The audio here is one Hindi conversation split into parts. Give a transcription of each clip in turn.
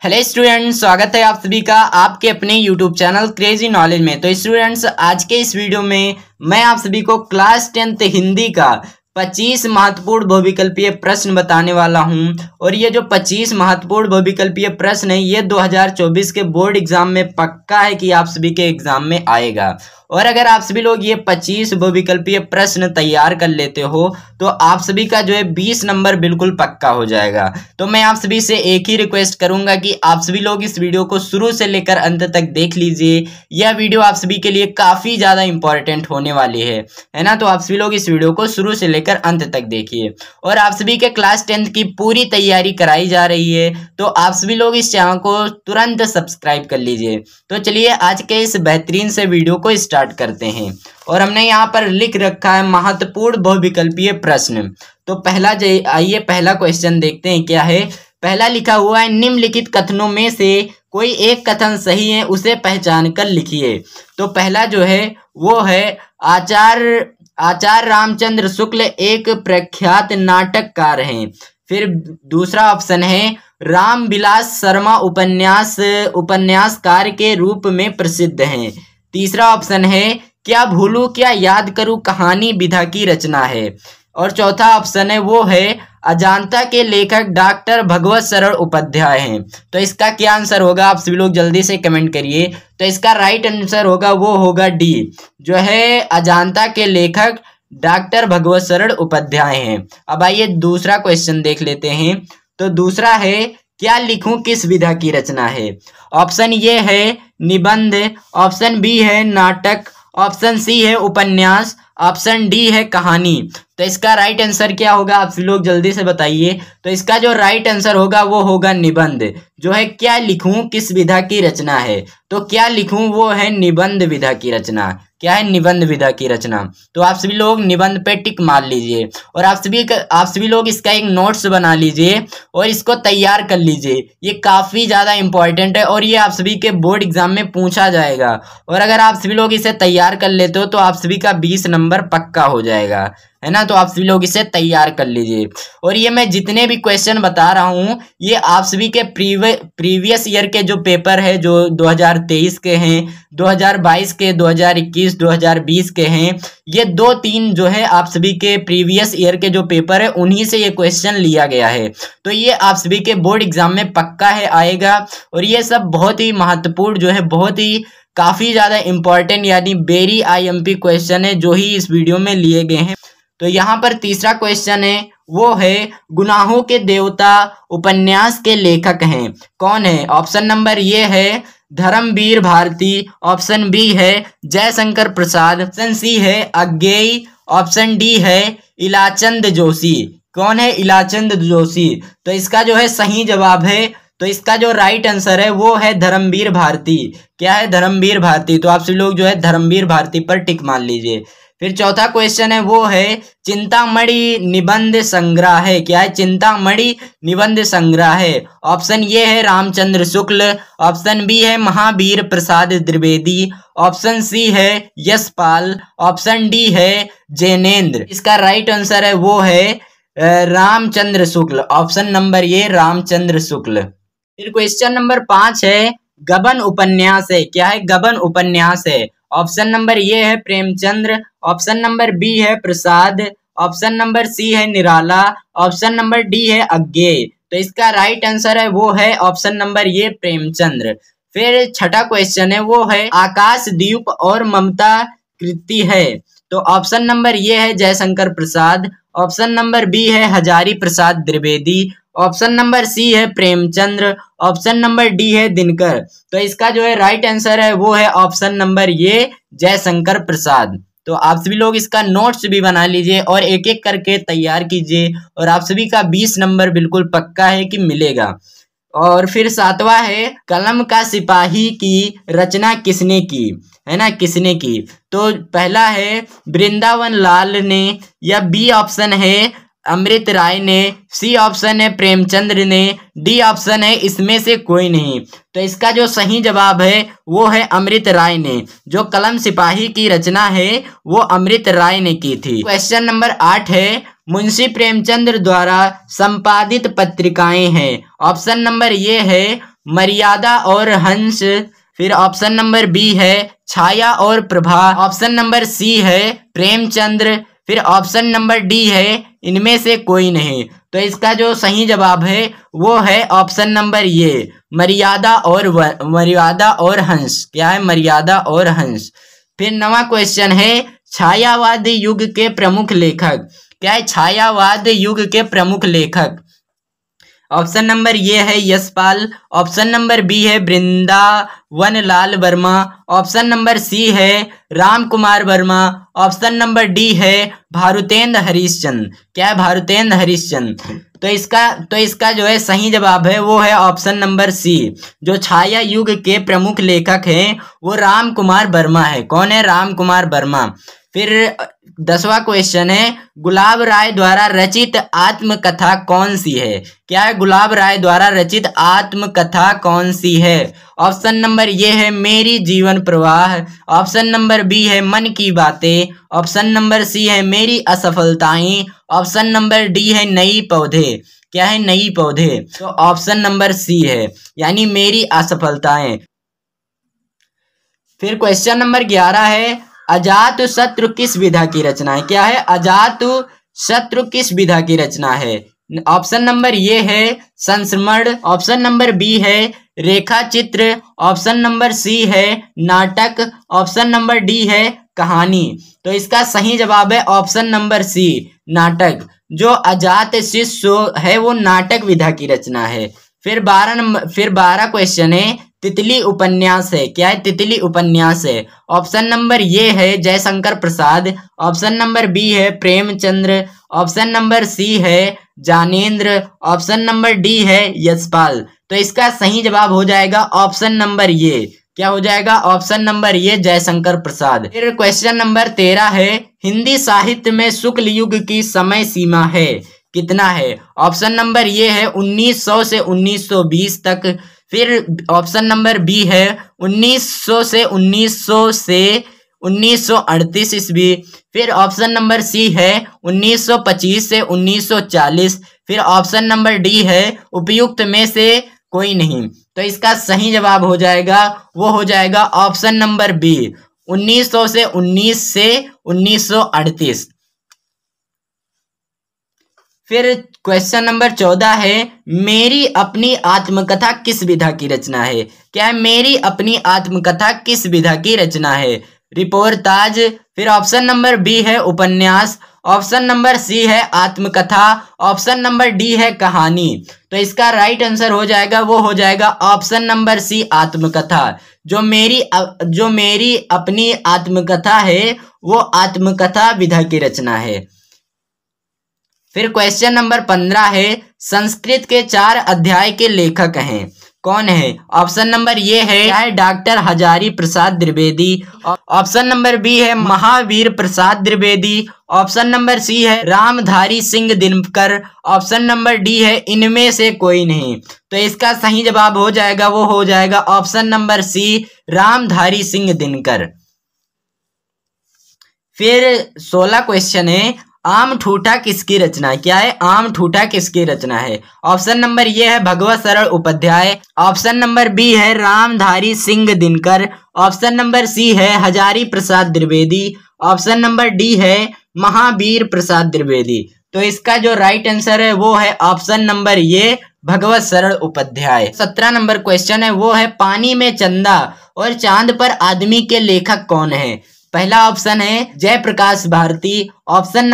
हेलो स्टूडेंट्स, स्वागत है आप सभी का आपके अपने यूट्यूब चैनल क्रेजी नॉलेज में। तो स्टूडेंट्स, आज के इस वीडियो में मैं आप सभी को क्लास 10th हिंदी का 25 महत्वपूर्ण बहुविकल्पीय प्रश्न बताने वाला हूं। और ये जो 25 महत्वपूर्ण बहुविकल्पीय प्रश्न है ये 2024 के बोर्ड एग्जाम में पक्का है कि आप सभी के एग्जाम में आएगा। और अगर आप सभी लोग ये 25 बहुविकल्पीय प्रश्न तैयार कर लेते हो तो आप सभी का जो है 20 नंबर बिल्कुल पक्का हो जाएगा। तो मैं आप सभी से एक ही रिक्वेस्ट करूंगा कि आप सभी लोग इस वीडियो को शुरू से लेकर अंत तक देख लीजिए। यह वीडियो आप सभी के लिए काफी ज्यादा इंपॉर्टेंट होने वाली है ना। तो आप सभी लोग इस वीडियो को शुरू से लेकर अंत तक देखिए। और आप सभी के क्लास 10th की पूरी तैयारी कराई जा रही है, तो आप सभी लोग इस चैनल को तुरंत सब्सक्राइब कर लीजिए। तो चलिए आज के इस बेहतरीन से वीडियो को स्टार्ट करते हैं। और हमने यहाँ पर लिख रखा है महत्वपूर्ण बहुविकल्पीय प्रश्न। तो आइए पहला क्वेश्चन देखते हैं क्या है। पहला लिखा हुआ है, निम्नलिखित कथनों में से कोई एक कथन सही है, उसे पहचान कर लिखिए। तो पहला जो है वो है आचार्य रामचंद्र शुक्ल एक प्रख्यात नाटककार हैं। फिर दूसरा ऑप्शन है, रामविलास शर्मा उपन्यासकार के रूप में प्रसिद्ध हैं। तीसरा ऑप्शन है, क्या भूलूं क्या याद करूं कहानी विधा की रचना है। और चौथा ऑप्शन है वो है, अजांता के लेखक डॉक्टर भगवत शरण उपाध्याय हैं। तो इसका क्या आंसर होगा आप सभी लोग जल्दी से कमेंट करिए। तो इसका राइट आंसर होगा वो होगा डी, जो है अजांता के लेखक डॉक्टर भगवत शरण उपाध्याय हैं। अब आइए दूसरा क्वेश्चन देख लेते हैं। तो दूसरा है, क्या लिखूं किस विधा की रचना है। ऑप्शन ये है निबंध, ऑप्शन बी है नाटक, ऑप्शन सी है उपन्यास, ऑप्शन डी है कहानी। तो इसका राइट आंसर क्या होगा आप सभी लोग जल्दी से बताइए। तो इसका जो राइट आंसर होगा वो होगा निबंध, जो है क्या लिखूं किस विधा की रचना है। तो क्या लिखूं वो है निबंध विधा की रचना। क्या है? निबंध विधा की रचना। तो आप सभी लोग निबंध पे टिक मार लीजिए। और आप सभी लोग इसका एक नोट्स बना लीजिए और इसको तैयार कर लीजिए। ये काफी ज्यादा इंपॉर्टेंट है और ये आप सभी के बोर्ड एग्जाम में पूछा जाएगा। और अगर आप सभी लोग इसे तैयार कर लेते हो तो आप सभी का 20 नंबर पक्का हो जाएगा, है ना। तो आप सभी लोग इसे तैयार कर लीजिए। और ये मैं जितने भी क्वेश्चन बता रहा हूँ ये आप सभी के प्रीवियस ईयर के जो पेपर है, जो 2023 के हैं, 2022 के, 2021, 2020 के हैं, ये 2-3 जो है आप सभी के प्रीवियस ईयर के जो पेपर है उन्हीं से ये क्वेश्चन लिया गया है। तो ये आप सभी के बोर्ड एग्जाम में पक्का है आएगा। और ये सब बहुत ही महत्वपूर्ण जो है, बहुत ही काफी ज्यादा इंपॉर्टेंट यानी वेरी IMP क्वेश्चन है जो ही इस वीडियो में लिए गए हैं। तो यहाँ पर तीसरा क्वेश्चन है वो है, गुनाहों के देवता उपन्यास के लेखक हैं कौन है। ऑप्शन नंबर ये है धर्मवीर भारती, ऑप्शन बी है जयशंकर प्रसाद, ऑप्शन सी है अज्ञेय, ऑप्शन डी है इलाचंद जोशी। कौन है? इलाचंद जोशी। तो इसका जो है सही जवाब है, तो इसका जो राइट आंसर है वो है धर्मवीर भारती। क्या है? धर्मवीर भारती। तो आप सभी लोग जो है धर्मवीर भारती पर टिक मान लीजिए। फिर चौथा क्वेश्चन है वो है, चिंतामणि निबंध संग्रह है। क्या है? चिंतामणि निबंध संग्रह है। ऑप्शन ये है रामचंद्र शुक्ल, ऑप्शन बी है महावीर प्रसाद द्विवेदी, ऑप्शन सी है यशपाल, ऑप्शन डी है जैनेन्द्र। इसका राइट आंसर है वो है रामचंद्र शुक्ल। ऑप्शन नंबर ये रामचंद्र शुक्ल। फिर क्वेश्चन नंबर 5 है, गबन उपन्यास है। क्या है? गबन उपन्यास है। ऑप्शन नंबर ये है प्रेमचंद्र, ऑप्शन नंबर बी है प्रसाद, ऑप्शन नंबर सी है निराला, ऑप्शन नंबर डी है अज्ञेय। तो इसका राइट आंसर है वो है ऑप्शन नंबर ये प्रेमचंद्र। फिर छठा क्वेश्चन है वो है, आकाशदीप और ममता कृति है। तो ऑप्शन नंबर ये है Jaishankar Prasad, option number B है Hazari Prasad Dwivedi, option number C है प्रेमचंद्र, ऑप्शन नंबर डी है दिनकर। तो इसका जो है राइट आंसर है वो है ऑप्शन नंबर ये जयशंकर प्रसाद। तो आप सभी लोग इसका नोट्स भी बना लीजिए और एक एक करके तैयार कीजिए और आप सभी का 20 नंबर बिल्कुल पक्का है कि मिलेगा। और फिर 7वां है, कलम का सिपाही की रचना किसने की, है ना, किसने की। तो पहला है वृंदावन लाल ने, या बी ऑप्शन है अमृत राय ने, सी ऑप्शन है प्रेमचंद्र ने, डी ऑप्शन है इसमें से कोई नहीं। तो इसका जो सही जवाब है वो है अमृत राय ने। जो कलम सिपाही की रचना है वो अमृत राय ने की थी। क्वेश्चन नंबर 8 है, मुंशी प्रेमचंद्र द्वारा संपादित पत्रिकाएं हैं। ऑप्शन नंबर ये है मर्यादा और हंस। फिर ऑप्शन नंबर बी है छाया और प्रभा। ऑप्शन नंबर सी है प्रेमचंद्र। फिर ऑप्शन नंबर डी है इनमें से कोई नहीं। तो इसका जो सही जवाब है वो है ऑप्शन नंबर ये, मर्यादा और हंस। क्या है? मर्यादा और हंस। फिर नवा क्वेश्चन है छायावाद युग के प्रमुख लेखक। क्या है? छायावाद युग के प्रमुख लेखक। ऑप्शन नंबर ये है यशपाल। ऑप्शन नंबर बी है Vrindavan Lal Verma. Option number C है Ram Kumar Verma. Option number D है भारुतेंद्र हरिश्चंद्र। क्या है? भारुतेंद्र हरिश्चंद्र। तो इसका जो है सही जवाब है वो है ऑप्शन नंबर सी। जो छाया युग के प्रमुख लेखक हैं वो राम कुमार वर्मा है। कौन है? राम कुमार वर्मा। फिर 10वां क्वेश्चन है गुलाब राय द्वारा रचित आत्मकथा कौन सी है? क्या है? गुलाब राय द्वारा रचित आत्मकथा कौन सी है? ऑप्शन नंबर ये है मेरी जीवन प्रवाह। ऑप्शन नंबर बी है मन की बातें। ऑप्शन नंबर सी है मेरी असफलताएं। ऑप्शन नंबर डी है नई पौधे। क्या है? नई पौधे। तो ऑप्शन नंबर सी है, यानी मेरी असफलताएं। फिर क्वेश्चन नंबर 11 है अजात शत्रु किस विधा की रचना है? क्या है? अजात शत्रु किस विधा की रचना है? ऑप्शन नंबर ये है संस्मरण। ऑप्शन नंबर बी है रेखा चित्र। ऑप्शन नंबर सी है नाटक। ऑप्शन नंबर डी है कहानी। तो इसका सही जवाब है ऑप्शन नंबर सी, नाटक। जो अजात शिशु है वो नाटक विधा की रचना है। फिर 12 क्वेश्चन है तितली उपन्यास है। क्या है? तितली उपन्यास है। ऑप्शन नंबर ये है Jaishankar Prasad. Option number B है प्रेमचंद्र। ऑप्शन नंबर सी है ज्ञानेंद्र। ऑप्शन नंबर डी है यशपाल। तो इसका सही जवाब हो जाएगा ऑप्शन नंबर ये। क्या हो जाएगा? ऑप्शन नंबर ये, जयशंकर प्रसाद। फिर क्वेश्चन नंबर 13 है हिंदी साहित्य में शुक्ल युग की समय सीमा है कितना है? ऑप्शन नंबर ये है 1900 से 1920 तक। फिर ऑप्शन नंबर बी है 1900 से 1938 ईस्वी। फिर ऑप्शन नंबर सी है 1925 से 1940। फिर ऑप्शन नंबर डी है उपयुक्त में से कोई नहीं। तो इसका सही जवाब हो जाएगा वो हो जाएगा ऑप्शन नंबर बी, 1900 से 1938। फिर क्वेश्चन नंबर 14 है मेरी अपनी आत्मकथा किस विधा की रचना है? क्या है? मेरी अपनी आत्मकथा किस विधा की रचना है? रिपोर्टाज। फिर ऑप्शन नंबर बी है उपन्यास। ऑप्शन नंबर सी है आत्मकथा। ऑप्शन नंबर डी है कहानी। तो इसका राइट आंसर हो जाएगा वो हो जाएगा ऑप्शन नंबर सी, आत्मकथा। जो मेरी अपनी आत्मकथा है वो आत्मकथा विधा की रचना है। फिर क्वेश्चन नंबर 15 है संस्कृत के 4 अध्याय के लेखक हैं कौन है? ऑप्शन नंबर ये है doctor Hazari Prasad Dwivedi. Option number B है महावीर प्रसाद द्विवेदी। ऑप्शन नंबर सी है Ramdhari Singh Dinkar. Option number D है इनमें से कोई नहीं। तो इसका सही जवाब हो जाएगा वो हो जाएगा option number C, Ramdhari Singh Dinkar. फिर 16 क्वेश्चन है आम ठूठा किसकी रचना है? क्या है? आम ठूठा किसकी रचना है? ऑप्शन नंबर ये है भगवत सरल उपाध्याय। ऑप्शन नंबर बी है Ramdhari Singh Dinkar. Option number C है Hazari Prasad Dwivedi. Option number D है महावीर प्रसाद द्विवेदी। तो इसका जो राइट आंसर है वो है ऑप्शन नंबर ये, भगवत सरल उपाध्याय। 17 नंबर क्वेश्चन है वो है पानी में चंदा और चांद पर आदमी के लेखक कौन है? पहला ऑप्शन है Jayaprakash Bharti. Option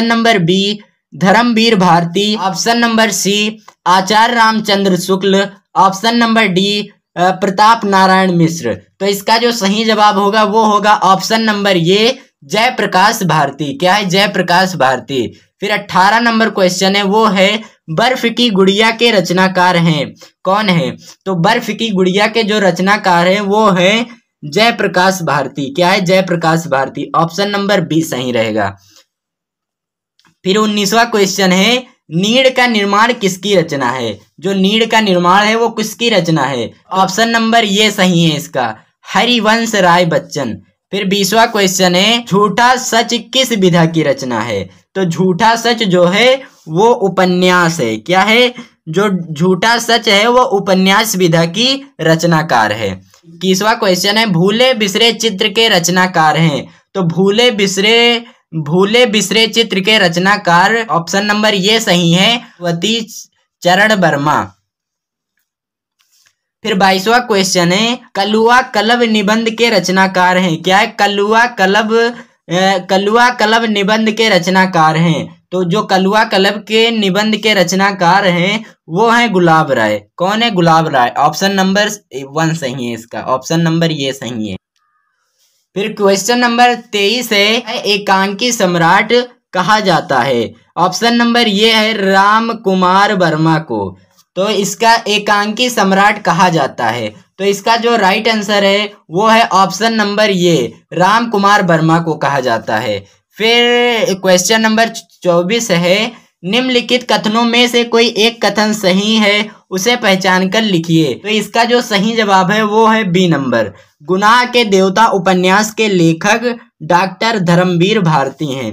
number B Dharmvir Bharti. Option number C Acharya Ramchandra Shukla. Option number D Pratap Narayan Mishra. तो इसका जो सही जवाब होगा वो होगा ऑप्शन नंबर ये, जयप्रकाश भारती। क्या है? जयप्रकाश भारती। फिर 18 नंबर क्वेश्चन है वो है बर्फ की गुड़िया के रचनाकार हैं कौन है? तो बर्फ की गुड़िया के जो रचनाकार है वो है जयप्रकाश भारती। क्या है? Jayaprakash Bharti. Option number B सही रहेगा। फिर 19वां क्वेश्चन है नीड़ का निर्माण किसकी रचना है? जो नीड़ का निर्माण है वो किसकी रचना है? ऑप्शन नंबर ये सही है इसका, हरिवंश राय बच्चन। फिर 20वां क्वेश्चन है झूठा सच किस विधा की रचना है? तो झूठा सच जो है वो उपन्यास है। क्या है? जो झूठा सच है वो उपन्यास विधा की रचनाकार है। 21वां क्वेश्चन है, भूले बिसरे चित्र के रचनाकार हैं। तो भूले बिसरे चित्र के रचनाकार ऑप्शन नंबर ये सही है, वती चरण वर्मा। फिर 22वां क्वेश्चन है, कलुआ कलब निबंध के रचनाकार हैं। क्या है? कलुआ कलब निबंध के रचनाकार हैं। तो जो कलुआ कलब के निबंध के रचनाकार हैं वो हैं गुलाब राय। कौन है? गुलाब राय। ऑप्शन नंबर 1 सही है इसका, ऑप्शन नंबर ये सही है। फिर क्वेश्चन नंबर 23 है, एकांकी सम्राट कहा जाता है। ऑप्शन नंबर ये है राम कुमार वर्मा को। तो इसका एकांकी सम्राट कहा जाता है। तो इसका जो राइट आंसर है वो है ऑप्शन नंबर ये, राम कुमार वर्मा को कहा जाता है। फिर क्वेश्चन नंबर 24 है, निम्नलिखित कथनों में से कोई एक कथन सही है, उसे पहचान कर लिखिए। तो इसका जो सही जवाब है वो है बी नंबर, गुनाह के देवता उपन्यास के लेखक डॉक्टर धर्मवीर भारती हैं।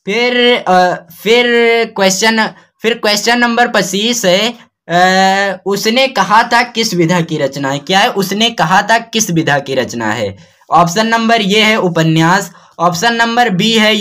फिर क्वेश्चन नंबर 25 है, उसने कहा था किस विधा की रचना है। क्या है? उसने कहा था किस विधा की रचना है। ऑप्शन नंबर ये है उपन्यास, ऑप्शन नंबर बी है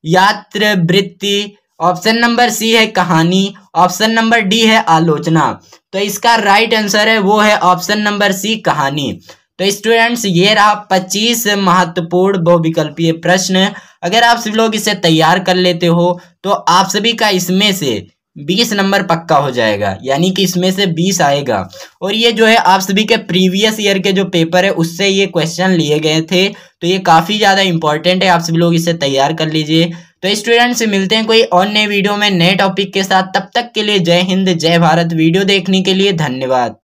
यात्रवृत्ति, ऑप्शन नंबर सी है कहानी, ऑप्शन नंबर डी है आलोचना। तो इसका राइट आंसर है वो है ऑप्शन नंबर सी, कहानी। तो स्टूडेंट्स ये रहा 25 महत्वपूर्ण बहुविकल्पीय प्रश्न। अगर आप सभी लोग इसे तैयार कर लेते हो तो आप सभी का इसमें से 20 नंबर पक्का हो जाएगा, यानी कि इसमें से 20 आएगा। और ये जो है आप सभी के प्रीवियस ईयर के जो पेपर है उससे ये क्वेश्चन लिए गए थे, तो ये काफ़ी ज़्यादा इंपॉर्टेंट है, आप सभी लोग इसे तैयार कर लीजिए। तो स्टूडेंट्स मिलते हैं कोई और नए वीडियो में नए टॉपिक के साथ, तब तक के लिए जय हिंद जय भारत। वीडियो देखने के लिए धन्यवाद।